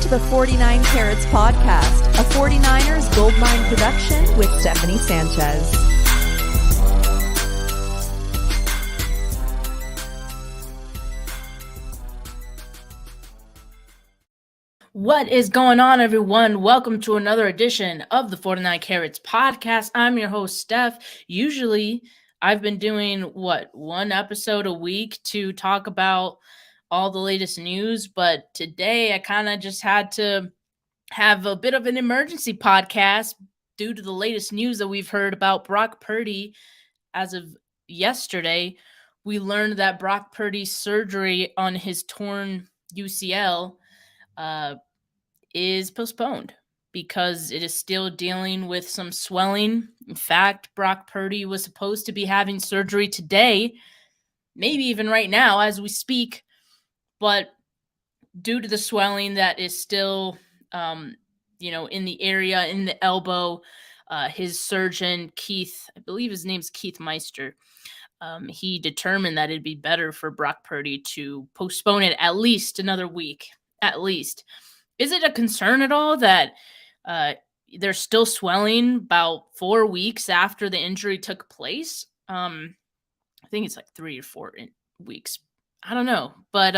to the 49 Carats Podcast, a 49ers Goldmine production with Stephanie Sanchez. What is going on, everyone? Welcome to another edition of the 49 Carats Podcast. I'm your host, Steph. Usually, I've been doing, one episode a week to talk about all the latest news, but today I kind of just had to have a bit of an emergency podcast due to the latest news that we've heard about Brock Purdy. As of yesterday, we learned that Brock Purdy's surgery on his torn UCL is postponed because it is still dealing with some swelling. In fact, Brock Purdy was supposed to be having surgery today, maybe even right now as we speak, but due to the swelling that is still, in the area, in the elbow, his surgeon, Keith, I believe his name's Keith Meister, he determined that it'd be better for Brock Purdy to postpone it at least another week, at least. Is it a concern at all that they're still swelling about 4 weeks after the injury took place? I think it's like 3 or 4 weeks. I don't know, but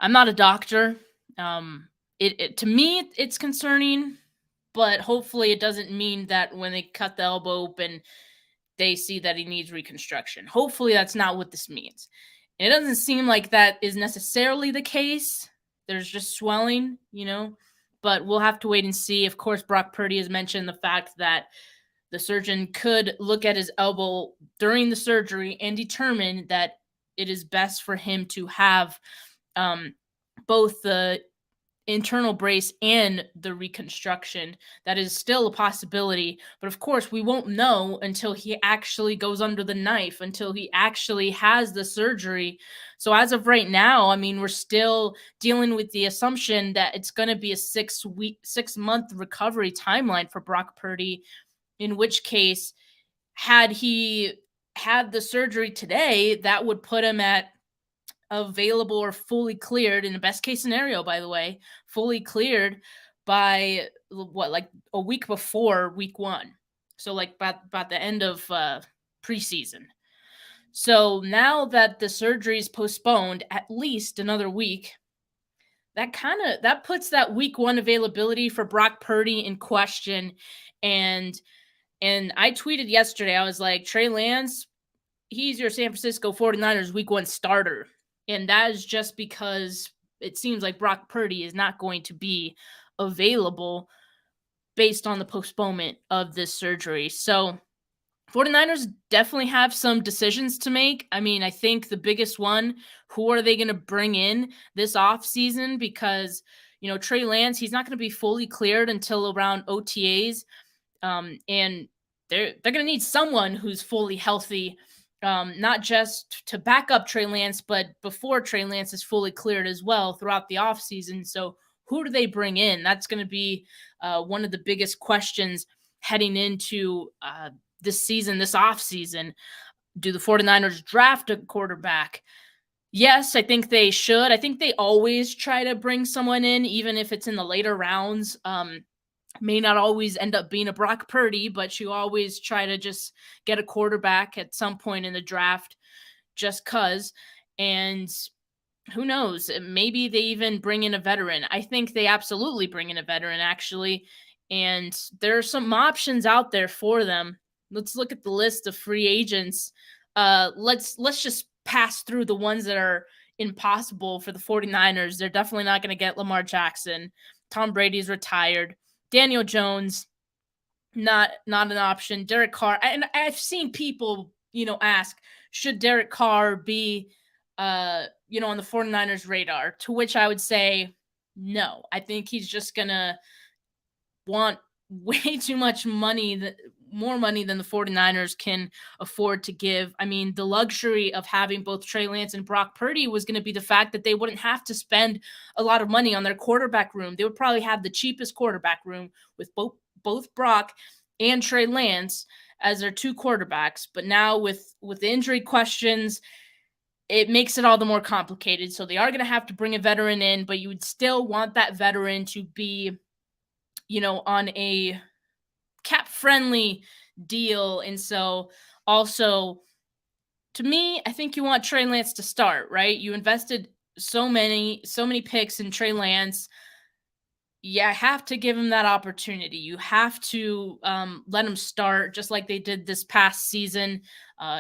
I'm not a doctor. To me, it's concerning, but hopefully it doesn't mean that when they cut the elbow open, they see that he needs reconstruction. Hopefully that's not what this means. And it doesn't seem like that is necessarily the case. There's just swelling, but we'll have to wait and see. Of course, Brock Purdy has mentioned the fact that the surgeon could look at his elbow during the surgery and determine that it is best for him to have both the internal brace and the reconstruction. That is still a possibility, but of course we won't know until he actually goes under the knife, until he actually has the surgery. So as of right now, we're still dealing with the assumption that it's going to be a 6-month recovery timeline for Brock Purdy, in which case, had he had the surgery today, that would put him at available or fully cleared, in the best case scenario, by the way, fully cleared by a week before week 1. So about the end of preseason. So now that the surgery is postponed at least another week, that puts that week 1 availability for Brock Purdy in question. And I tweeted yesterday, I was like, Trey Lance, he's your San Francisco 49ers week 1 starter. And that is just because it seems like Brock Purdy is not going to be available based on the postponement of this surgery. So 49ers definitely have some decisions to make. I think the biggest one, who are they going to bring in this offseason? Because, Trey Lance, he's not going to be fully cleared until around OTAs. And they're going to need someone who's fully healthy, not just to back up Trey Lance, but before Trey Lance is fully cleared as well throughout the offseason. So who do they bring in? That's going to be one of the biggest questions heading into this season, this offseason. Do the 49ers draft a quarterback? Yes, I think they should. I think they always try to bring someone in, even if it's in the later rounds. May not always end up being a Brock Purdy, but you always try to just get a quarterback at some point in the draft just cuz. And who knows, maybe they even bring in a veteran. I think they absolutely bring in a veteran, actually. And there are some options out there for them. Let's look at the list of free agents. Let's just pass through the ones that are impossible for the 49ers. They're definitely not going to get Lamar Jackson. Tom Brady's retired. Daniel Jones, not an option. Derek Carr, and I've seen people, ask, should Derek Carr be, on the 49ers radar? To which I would say, no. I think he's just gonna want way too much money, more money than the 49ers can afford to give. The luxury of having both Trey Lance and Brock Purdy was going to be the fact that they wouldn't have to spend a lot of money on their quarterback room. They would probably have the cheapest quarterback room with both Brock and Trey Lance as their 2 quarterbacks. But now with the injury questions, it makes it all the more complicated. So they are going to have to bring a veteran in, but you would still want that veteran to be, on a cap friendly deal. And so also, to me, I think you want Trey Lance to start, right? You invested so many picks in Trey Lance. Yeah, I have to give him that opportunity. You have to let him start, just like they did this past season.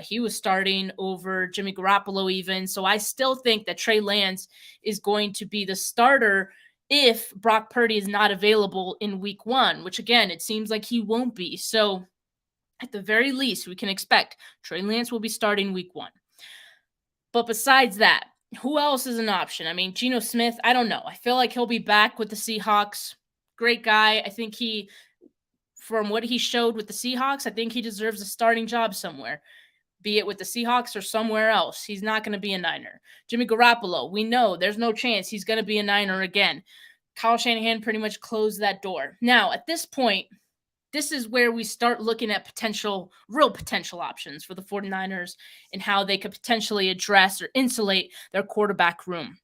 He was starting over Jimmy Garoppolo even. So I still think that Trey Lance is going to be the starter if Brock Purdy is not available in week 1, which again, it seems like he won't be. So at the very least, we can expect Trey Lance will be starting week 1. But besides that, who else is an option? I mean, Geno Smith, I don't know. I feel like he'll be back with the Seahawks. Great guy. I think from what he showed with the Seahawks, I think he deserves a starting job somewhere, be it with the Seahawks or somewhere else. He's not going to be a Niner. Jimmy Garoppolo, we know there's no chance he's going to be a Niner again. Kyle Shanahan pretty much closed that door. Now, at this point, this is where we start looking at real potential options for the 49ers and how they could potentially address or insulate their quarterback room.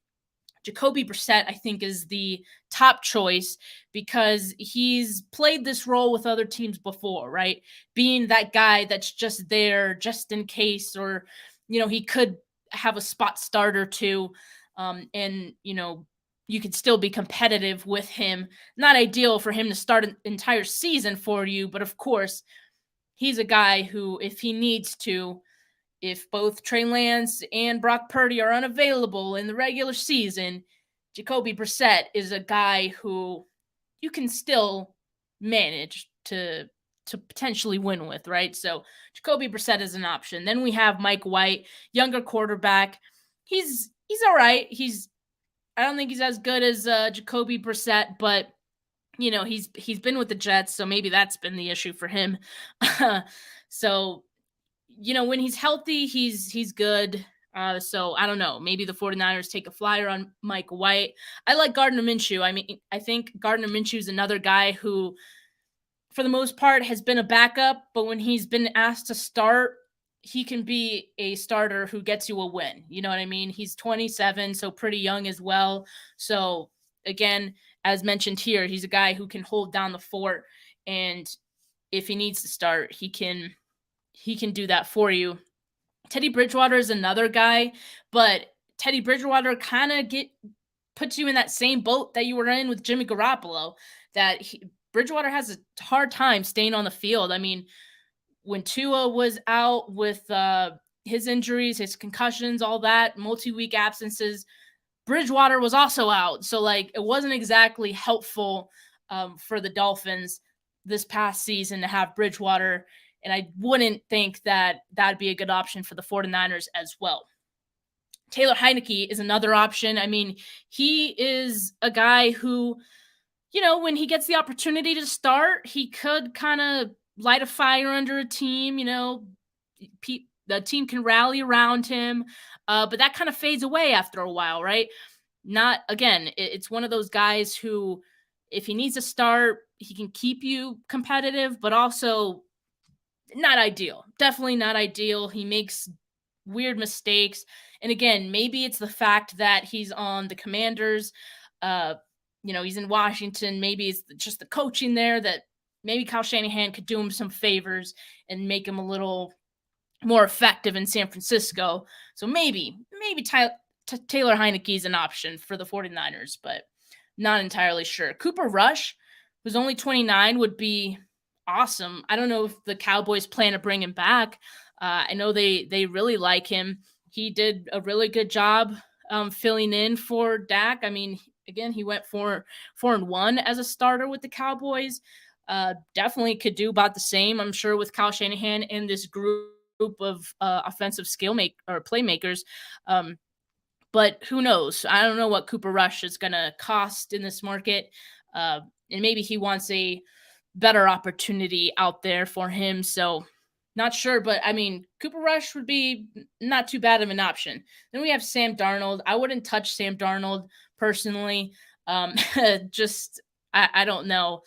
Jacoby Brissett, I think, is the top choice because he's played this role with other teams before, right? Being that guy that's just there just in case, or, he could have a spot start or two. And you could still be competitive with him. Not ideal for him to start an entire season for you, but of course, he's a guy who, if he needs to, if both Trey Lance and Brock Purdy are unavailable in the regular season, Jacoby Brissett is a guy who you can still manage to potentially win with, right? So Jacoby Brissett is an option. Then we have Mike White, younger quarterback. He's all right. I don't think he's as good as Jacoby Brissett, but he's been with the Jets, so maybe that's been the issue for him. So, when he's healthy, he's good. So I don't know. Maybe the 49ers take a flyer on Mike White. I like Gardner Minshew. I mean, I think Gardner Minshew is another guy who, for the most part, has been a backup, but when he's been asked to start, he can be a starter who gets you a win. You know what I mean? He's 27, so pretty young as well. So again, as mentioned here, he's a guy who can hold down the fort, and if he needs to start, he can do that for you. Teddy Bridgewater is another guy, but Teddy Bridgewater kind of puts you in that same boat that you were in with Jimmy Garoppolo, that Bridgewater has a hard time staying on the field. I mean, when Tua was out with his injuries, his concussions, all that, multi-week absences, Bridgewater was also out. So, it wasn't exactly helpful for the Dolphins this past season to have Bridgewater, and I wouldn't think that that'd be a good option for the 49ers as well. Taylor Heineke is another option. I mean, he is a guy who, when he gets the opportunity to start, he could kind of light a fire under a team. The team can rally around him, but that kind of fades away after a while, right? It's one of those guys who, if he needs to start, he can keep you competitive, but also not ideal. Definitely not ideal. He makes weird mistakes. And again, maybe it's the fact that he's on the Commanders. He's in Washington. Maybe it's just the coaching there that maybe Kyle Shanahan could do him some favors and make him a little more effective in San Francisco. So maybe Taylor Heineke is an option for the 49ers, but not entirely sure. Cooper Rush, who's only 29, would be awesome. I don't know if the Cowboys plan to bring him back. I know they really like him. He did a really good job filling in for Dak. I mean, again, he went 4-1 as a starter with the Cowboys. Definitely could do about the same, I'm sure, with Kyle Shanahan and this group of offensive playmakers. But who knows? I don't know what Cooper Rush is going to cost in this market. And maybe he wants a better opportunity out there for him. So not sure, but I mean, Cooper Rush would be not too bad of an option. Then we have Sam Darnold. I wouldn't touch Sam Darnold personally. I don't know.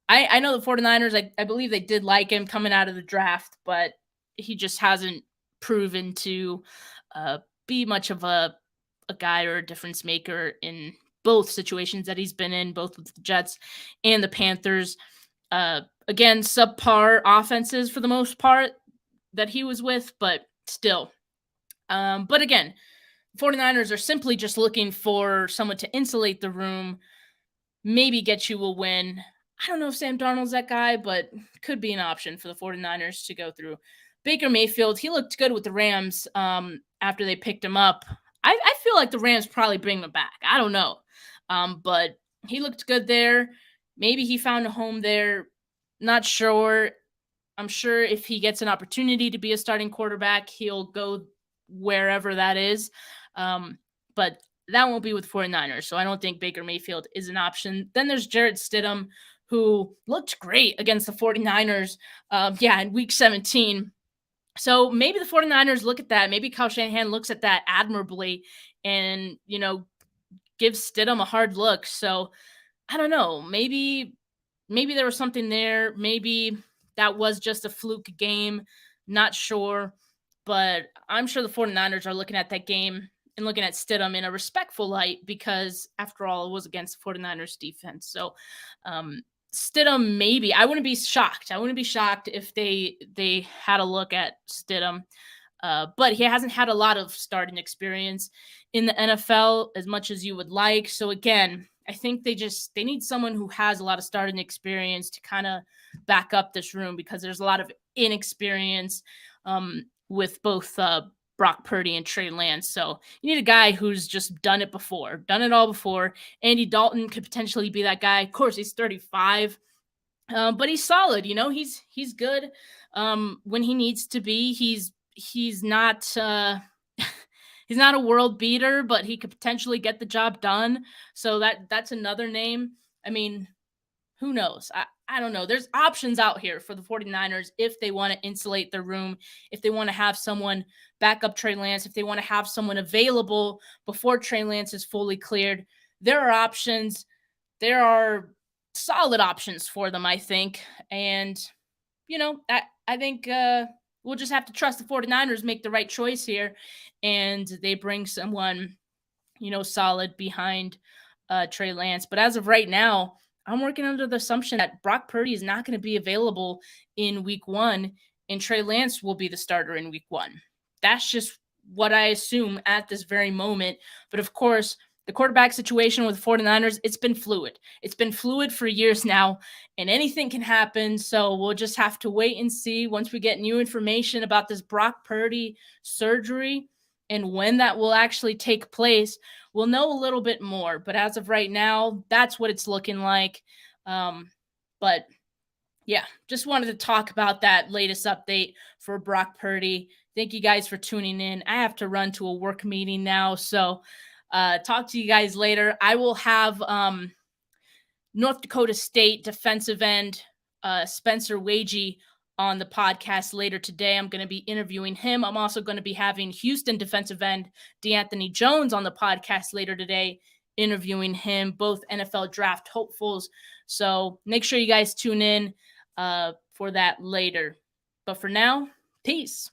I know the 49ers, I believe they did like him coming out of the draft, but he just hasn't proven to be much of a guy or a difference maker in both situations that he's been in, both with the Jets and the Panthers. Again, subpar offenses for the most part that he was with, but still. But again, 49ers are simply just looking for someone to insulate the room, maybe get you a win. I don't know if Sam Darnold's that guy, but could be an option for the 49ers to go through. Baker Mayfield, he looked good with the Rams after they picked him up. I feel like the Rams probably bring him back. I don't know. But he looked good there. Maybe he found a home there. Not sure. I'm sure if he gets an opportunity to be a starting quarterback, he'll go wherever that is. But that won't be with 49ers. So I don't think Baker Mayfield is an option. Then there's Jarrett Stidham, who looked great against the 49ers. In week 17. So maybe the 49ers look at that. Maybe Kyle Shanahan looks at that admirably and, gives Stidham a hard look. So I don't know. Maybe there was something there. Maybe that was just a fluke game. Not sure. But I'm sure the 49ers are looking at that game and looking at Stidham in a respectful light because, after all, it was against the 49ers defense. So Stidham, maybe. I wouldn't be shocked. I wouldn't be shocked if they had a look at Stidham. But he hasn't had a lot of starting experience in the NFL as much as you would like. So again, I think they need someone who has a lot of starting experience to kind of back up this room because there's a lot of inexperience with both Brock Purdy and Trey Lance. So you need a guy who's just done it all before. Andy Dalton could potentially be that guy. Of course, he's 35, but he's solid. He's good when he needs to be. He's not he's not a world beater, but he could potentially get the job done. So that's another name. I mean, who knows? I don't know. There's options out here for the 49ers if they want to insulate their room, if they want to have someone back up Trey Lance, if they want to have someone available before Trey Lance is fully cleared. There are options. There are solid options for them, I think. And, I think we'll just have to trust the 49ers make the right choice here, and they bring someone, solid behind Trey Lance. But as of right now, I'm working under the assumption that Brock Purdy is not going to be available in week 1, and Trey Lance will be the starter in week 1. That's just what I assume at this very moment. But of course, the quarterback situation with the 49ers, it's been fluid. It's been fluid for years now, and anything can happen. So we'll just have to wait and see once we get new information about this Brock Purdy surgery and when that will actually take place. We'll know a little bit more. But as of right now, that's what it's looking like. But yeah, just wanted to talk about that latest update for Brock Purdy. Thank you guys for tuning in. I have to run to a work meeting now, so talk to you guys later. I will have North Dakota State defensive end Spencer Wagey on the podcast later today. I'm going to be interviewing him. I'm also going to be having Houston defensive end DeAnthony Jones on the podcast later today, interviewing him, both NFL draft hopefuls. So make sure you guys tune in for that later. But for now, peace.